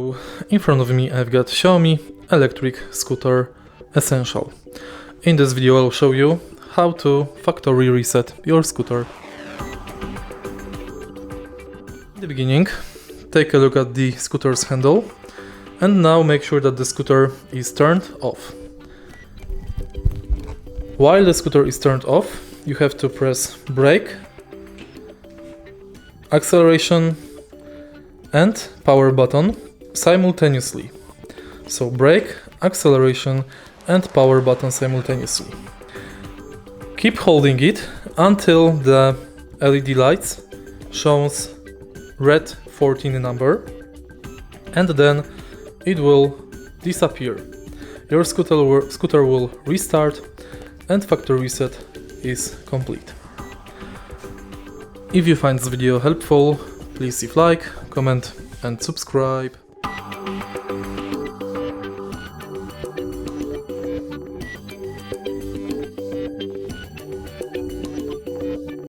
So in front of me I've got XIAOMI Electric Scooter Essential. In this video I'll show you how to factory reset your scooter. In the beginning, take a look at the scooter's handle and now make sure that the scooter is turned off. While the scooter is turned off, you have to press brake, acceleration and power button simultaneously. So brake, acceleration and power button simultaneously. Keep holding it until the LED lights shows red 14 number, and then it will disappear. Your scooter will restart and factory reset is complete. If you find this video helpful, please leave like, comment and subscribe.